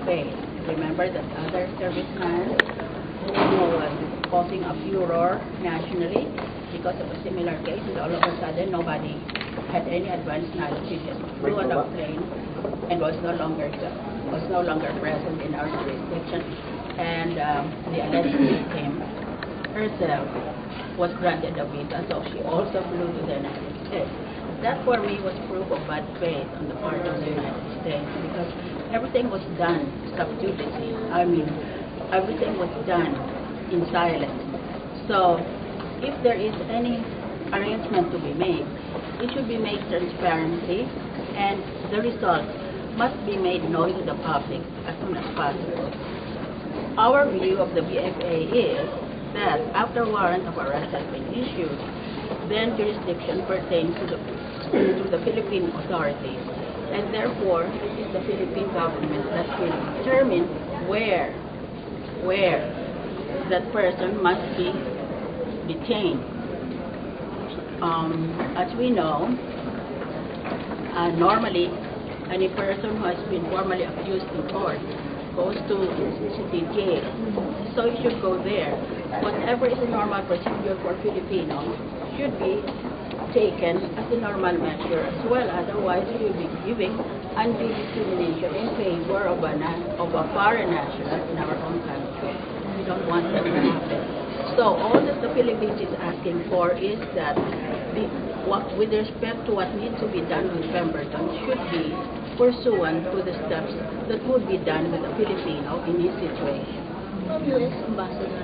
faith. Remember that other serviceman who was causing a furor nationally because of a similar case, and all of a sudden nobody had any advanced knowledge. He just flew on a plane and was no longer present in our jurisdiction. And the alleged victim herself was granted a visa, so she also flew to the United States. That for me was proof of bad faith on the part of the United States, because everything was done sub judice. I mean, everything was done in silence. So if there is any arrangement to be made, it should be made transparently, and the results must be made known to the public as soon as possible. Our view of the BFA is that after warrant of arrest has been issued, then jurisdiction pertains to the Philippine authorities, and therefore it is the Philippine government that will determine where that person must be detained. As we know, normally any person who has been formally accused in court goes to the jail, so you should go there. Whatever is a normal procedure for Filipinos should be taken as a normal measure as well. Otherwise, you will be giving undue discrimination in favor of a foreign national in our own country. We don't want that to happen. So all that the Philippines is asking for is that with respect to what needs to be done with Pemberton should be pursuant to the steps that would be done with a Filipino in his situation. U.S. Ambassador